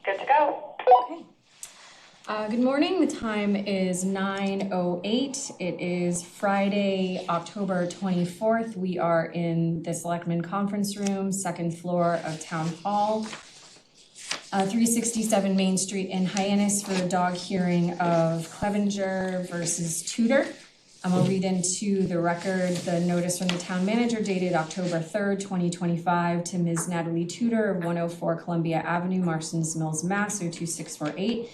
Good to go. Okay. Good morning. The time is 9:08. It is Friday, October 24th. We are in the Selectmen Conference Room, second floor of Town Hall, 367 Main Street in Hyannis for a dog hearing of Clevenger versus Tudor. I'll read into the record the notice from the town manager dated October 3rd, 2025 to Ms. Natalie Tudor of 104 Columbia Avenue, Marston's Mills, Mass. 02648.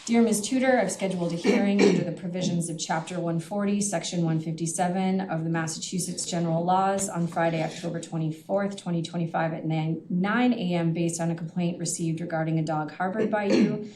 Dear Ms. Tudor, I've scheduled a hearing under the provisions of Chapter 140, Section 157 of the Massachusetts General Laws on Friday, October 24th, 2025 at 9 a.m. based on a complaint received regarding a dog harbored by you.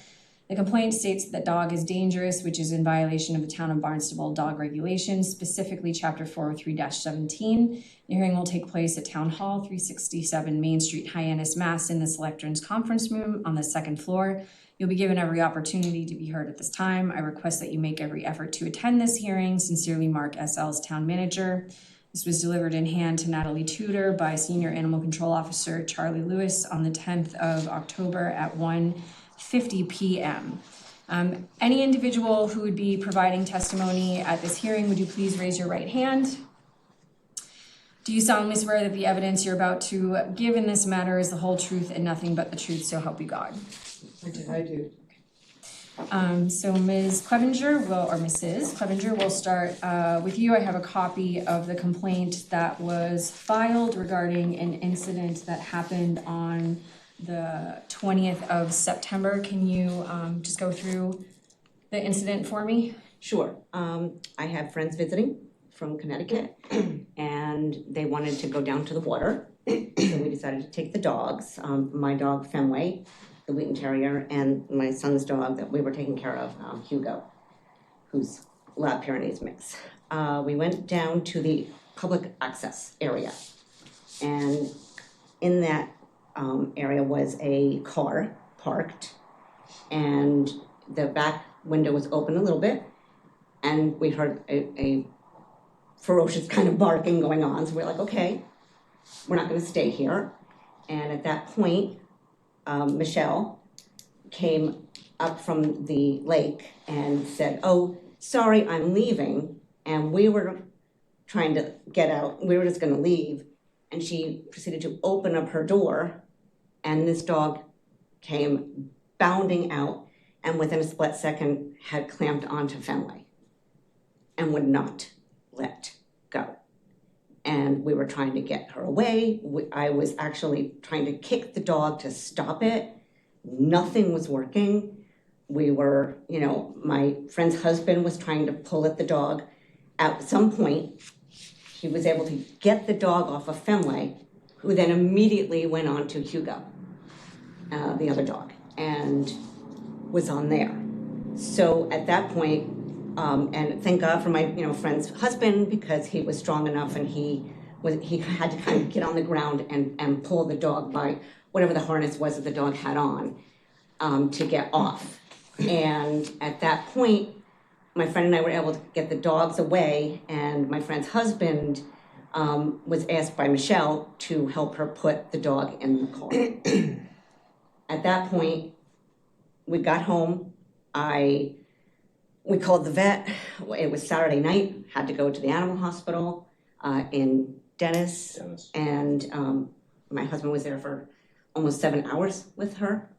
The complaint states that the dog is dangerous, which is in violation of the Town of Barnstable dog regulations, specifically Chapter 403-17. The hearing will take place at Town Hall, 367 Main Street, Hyannis, Mass. In the Selectmen's Conference Room on the second floor. You'll be given every opportunity to be heard at this time. I request that you make every effort to attend this hearing. Sincerely, Mark S.L.'s Town Manager. This was delivered in hand to Natalie Tudor by Senior Animal Control Officer Charlie Lewis on the 10th of October at 1:50 p.m. Any individual who would be providing testimony at this hearing, would you please raise your right hand? Do you solemnly swear that the evidence you're about to give in this matter is the whole truth and nothing but the truth, so help you God? I do. So Ms. Clevenger or Mrs. Clevenger, we'll start with you. I have a copy of the complaint that was filed regarding an incident that happened on the 20th of September. Can you just go through the incident for me? Sure. I have friends visiting from Connecticut and they wanted to go down to the water. So we decided to take the dogs, my dog Fenway, the Wheaton Terrier, and my son's dog that we were taking care of, Hugo, who's Lab Pyrenees mix. We went down to the public access area, and in that area was a car parked, and the back window was open a little bit, and we heard a ferocious kind of barking going on, so we're like, okay, we're not going to stay here. And at that point, Michelle came up from the lake and said, oh, sorry, I'm leaving. And we were trying to get out. We were just going to leave. And she proceeded to open up her door. And this dog came bounding out and within a split second had clamped onto Fenway and would not let go. And we were trying to get her away. I was actually trying to kick the dog to stop it. Nothing was working. We were, my friend's husband was trying to pull at the dog. At some point, he was able to get the dog off of Fenway, who then immediately went on to Hugo, the other dog, and was on there. So at that point, and thank God for my friend's husband, because he was strong enough and he had to kind of get on the ground and pull the dog by whatever the harness was that the dog had on to get off. And at that point, my friend and I were able to get the dogs away, and my friend's husband was asked by Michelle to help her put the dog in the car. At that point, we got home. We called the vet. It was Saturday night, had to go to the animal hospital in Dennis. And my husband was there for almost 7 hours with her.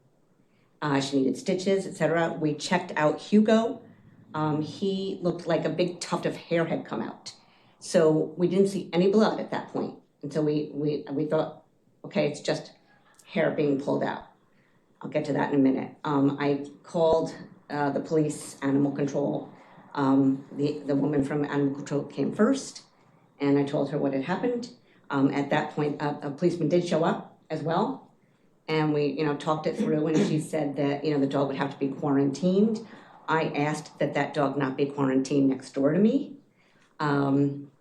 She needed stitches, etc. We checked out Hugo. He looked like a big tuft of hair had come out. So we didn't see any blood at that point until we thought, okay, it's just hair being pulled out. I'll get to that in a minute. I called the police, animal control. The woman from animal control came first, and I told her what had happened. At that point, a policeman did show up as well, and we, talked it through. And she said that the dog would have to be quarantined. I asked that dog not be quarantined next door to me, and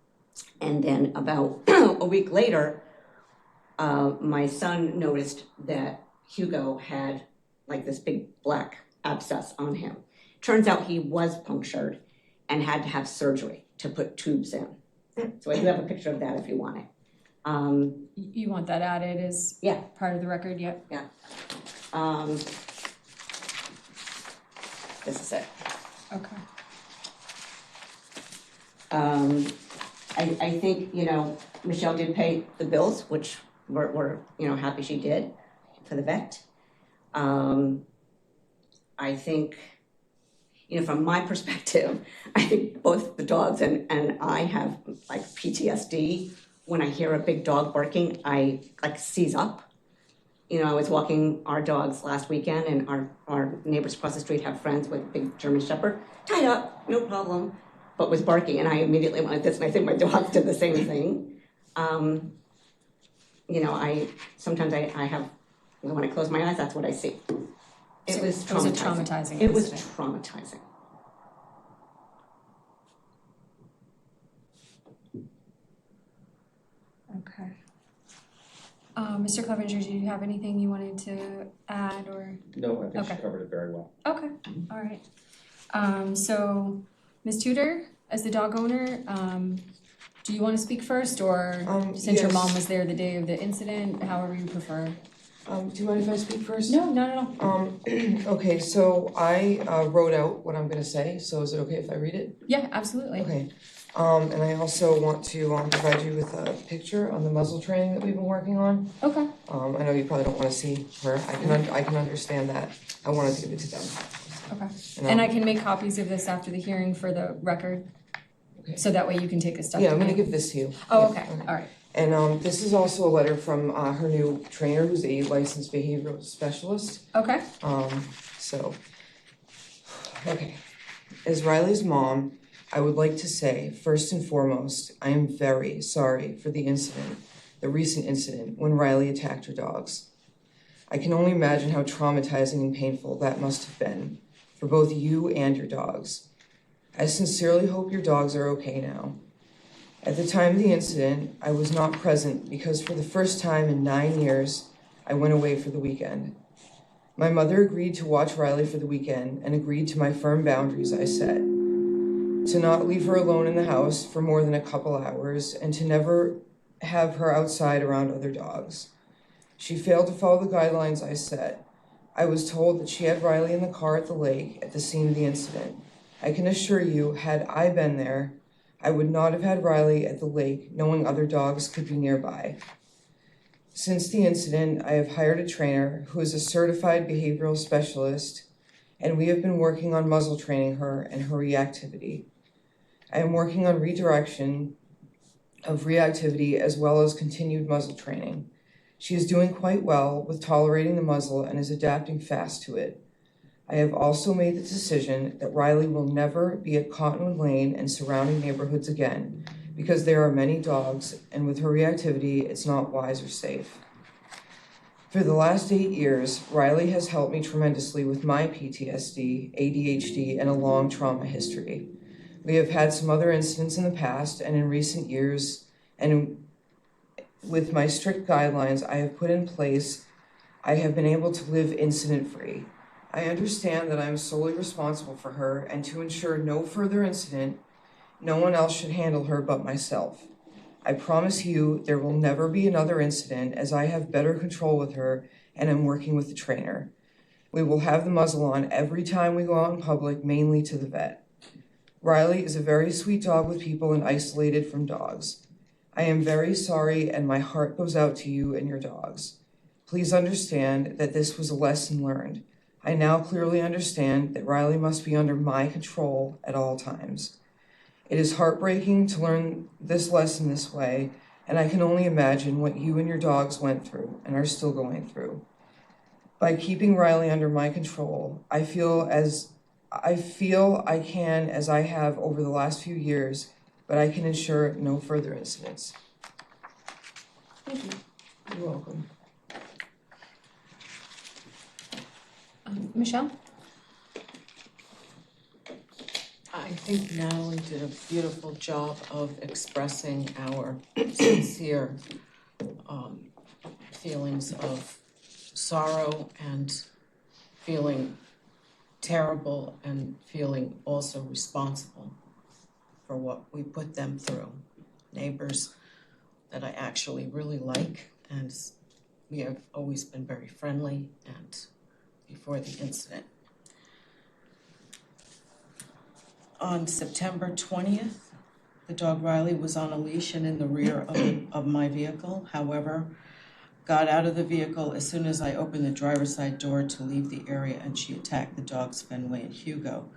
then about a week later, my son noticed that Hugo had like this big black abscess on him. Turns out he was punctured and had to have surgery to put tubes in. So I do have a picture of that if you want it. You want that added as part of the record? Yep. Yeah. this is it. Okay. I think, Michelle did pay the bills, which we're happy she did for the vet. I think, from my perspective, I think both the dogs and I have like PTSD. When I hear a big dog barking, I like seize up. I was walking our dogs last weekend, and our neighbors across the street have friends with big German Shepherd, tied up, no problem, but was barking, and I immediately went like this, and I think my dogs did the same thing. Sometimes I have, when I close my eyes, that's what I see. It was traumatizing. It was a traumatizing It was incident. traumatizing. Okay. Mr. Clevenger, do you have anything you wanted to add or? No, I think she Okay. covered it very well. Okay, all right. So Ms. Tudor, as the dog owner, do you want to speak first, or since your yes. mom was there the day of the incident, however you prefer? Do you mind if I speak first? No, not at all. Okay, so I wrote out what I'm gonna say, so is it okay if I read it? Yeah, absolutely. Okay. And I also want to provide you with a picture on the muzzle training that we've been working on. Okay. I know you probably don't wanna see her, I can understand that. I wanted to give it to them. Okay. And, And I can make copies of this after the hearing for the record, Okay. so that way you can take this stuff Yeah, to I'm gonna me. give this to you. Oh, Yeah, okay, all right. And this is also a letter from her new trainer, who's a licensed behavioral specialist. Okay. Okay. As Riley's mom, I would like to say, first and foremost, I am very sorry for the recent incident when Riley attacked her dogs. I can only imagine how traumatizing and painful that must have been for both you and your dogs. I sincerely hope your dogs are okay now. At the time of the incident, I was not present because for the first time in 9 years, I went away for the weekend. My mother agreed to watch Riley for the weekend and agreed to my firm boundaries I set. To not leave her alone in the house for more than a couple hours and to never have her outside around other dogs. She failed to follow the guidelines I set. I was told that she had Riley in the car at the lake at the scene of the incident. I can assure you, had I been there, I would not have had Riley at the lake knowing other dogs could be nearby. Since the incident, I have hired a trainer who is a certified behavioral specialist, and we have been working on muzzle training her and her reactivity. I am working on redirection of reactivity as well as continued muzzle training. She is doing quite well with tolerating the muzzle and is adapting fast to it. I have also made the decision that Riley will never be at Cottonwood Lane and surrounding neighborhoods again because there are many dogs, and with her reactivity, it's not wise or safe. For the last 8 years, Riley has helped me tremendously with my PTSD, ADHD, and a long trauma history. We have had some other incidents in the past and in recent years, and with my strict guidelines I have put in place, I have been able to live incident-free. I understand that I am solely responsible for her, and to ensure no further incident, no one else should handle her but myself. I promise you there will never be another incident, as I have better control with her and am working with the trainer. We will have the muzzle on every time we go out in public, mainly to the vet. Riley is a very sweet dog with people and isolated from dogs. I am very sorry, and my heart goes out to you and your dogs. Please understand that this was a lesson learned. I now clearly understand that Riley must be under my control at all times. It is heartbreaking to learn this lesson this way, and I can only imagine what you and your dogs went through and are still going through. By keeping Riley under my control, I feel I can as I have over the last few years, but I can ensure no further incidents. Thank you. You're welcome. Michelle? I think Natalie did a beautiful job of expressing our sincere feelings of sorrow and feeling terrible and feeling also responsible for what we put them through. Neighbors that I actually really like, and we have always been very friendly and before the incident. On September 20th, the dog Riley was on a leash and in the rear of my vehicle. However, got out of the vehicle as soon as I opened the driver's side door to leave the area, and she attacked the dogs Fenway and Hugo,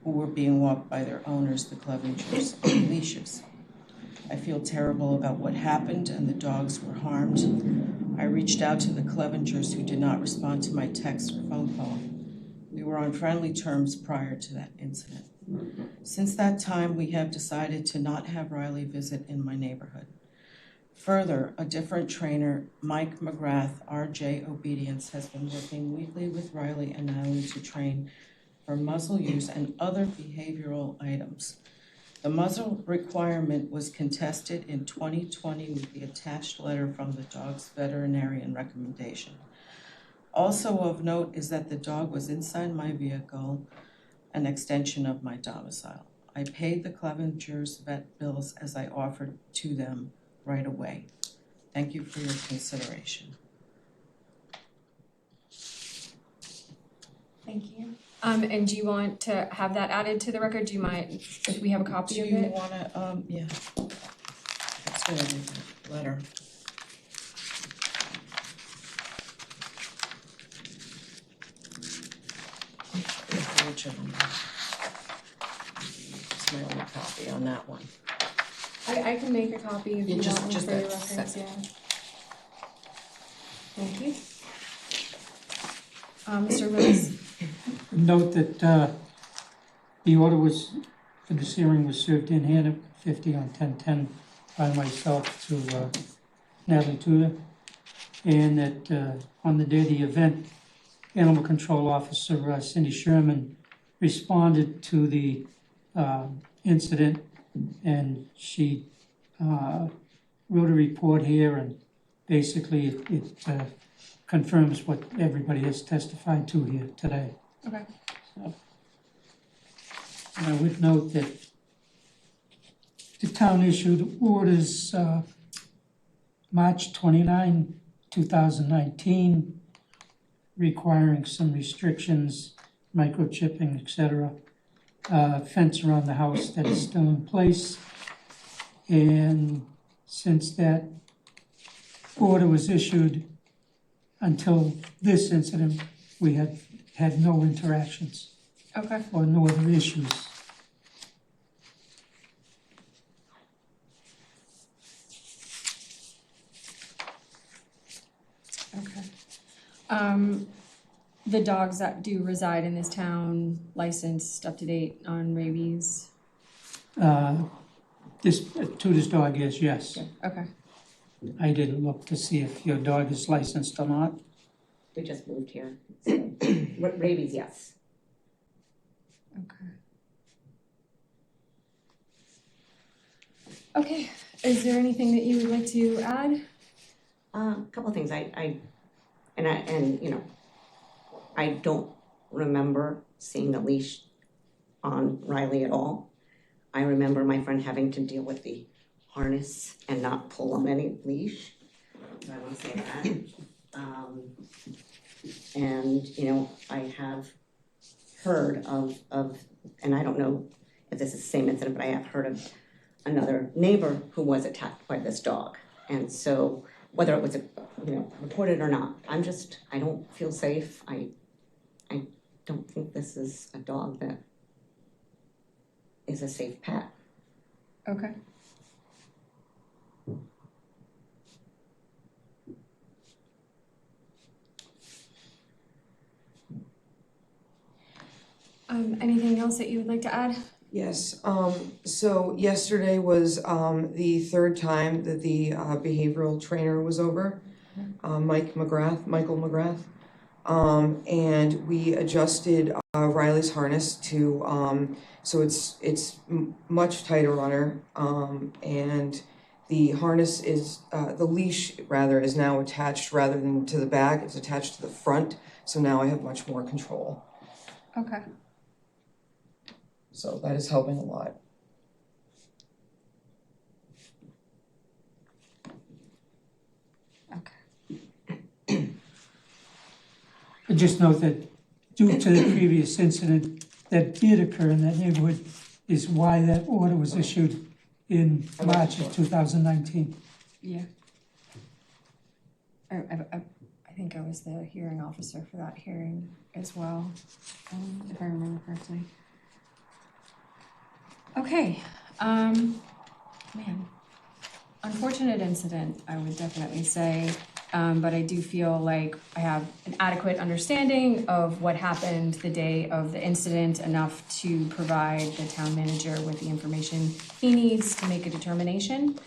who were being walked by their owners, the Clevengers, on leashes. I feel terrible about what happened, and the dogs were harmed. I reached out to the Clevengers, who did not respond to my text or phone call. We were on friendly terms prior to that incident. Since that time, we have decided to not have Riley visit in my neighborhood. Further, a different trainer, Mike McGrath, RJ Obedience, has been working weekly with Riley and Natalie to train for muzzle use and other behavioral items. The muzzle requirement was contested in 2020 with the attached letter from the dog's veterinarian recommendation. Also of note is that the dog was inside my vehicle, an extension of my domicile. I paid the Clevenger's vet bills as I offered to them right away. Thank you for your consideration. Thank you. And do you want to have that added to the record? Do you mind if we have a copy Do of you it? wanna, yeah. It's gonna be the letter. Original. It's my only copy on that one. I can make a copy if You you just- want one just for your a records, second. yeah. Thank you. Mr. Lewis? Note that the order was, for this hearing was served in hand at 50 on 10/10 by myself to Natalie Tudor, and that on the day of the event, Animal Control Officer Cindy Sherman responded to the incident, and she wrote a report here, and basically it confirms what everybody has testified to here today. Okay. And I would note that the town issued orders March 29, 2019, requiring some restrictions, microchipping, etc. Fence around the house that is still in place. And since that order was issued until this incident, we had had no interactions Okay. or no other issues. Okay. The dogs that do reside in this town, licensed, up to date on rabies? This Tudor's dog is, yes. Okay. I didn't look to see if your dog is licensed or not. We just moved here. So, rabies, yes. Okay. Okay, is there anything that you would like to add? A couple of things. I don't remember seeing the leash on Riley at all. I remember my friend having to deal with the harness and not pull on any leash. So I want to say that. And I have heard of, and I don't know if this is the same incident, but I have heard of another neighbor who was attacked by this dog. And so whether it was reported or not, I don't feel safe. I don't think this is a dog that is a safe pet. Okay. Anything else that you would like to add? Yes, so yesterday was the third time that the behavioral trainer was over, Michael McGrath. And we adjusted Riley's harness to, so it's much tighter on her. And the harness is, the leash rather, is now attached rather than to the back, it's attached to the front. So now I have much more control. Okay. So that is helping a lot. Okay. But just note that due to the previous incident that did occur in that neighborhood, is why that order was issued in March of 2019. Yeah. I think I was the hearing officer for that hearing as well, if I remember correctly. Okay, man, unfortunate incident, I would definitely say. But I do feel like I have an adequate understanding of what happened the day of the incident, enough to provide the town manager with the information he needs to make a determination.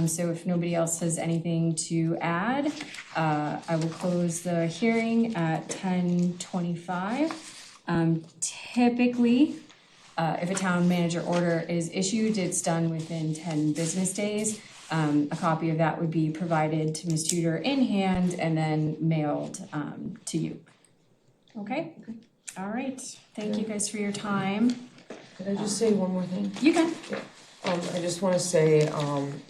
So if nobody else has anything to add, I will close the hearing at 10:25. Typically, if a town manager order is issued, it's done within 10 business days. A copy of that would be provided to Ms. Tudor in hand and then mailed to you. Okay? All right. Thank you guys for your time. Could I just say one more thing? You can. I just wanna say,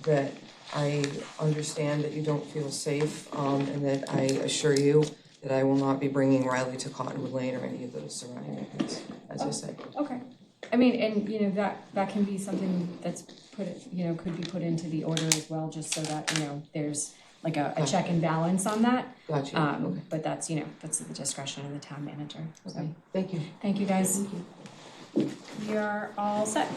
that I understand that you don't feel safe, and that I assure you that I will not be bringing Riley to Cottonwood Lane or any of those surrounding things, as I said. Okay. I mean, and you know, that can be something that's could be put into the order as well, just so that, there's like a check and balance on that. Gotcha, okay. But that's, that's at the discretion of the town manager. So, Okay, thank you. thank you guys. We are all set.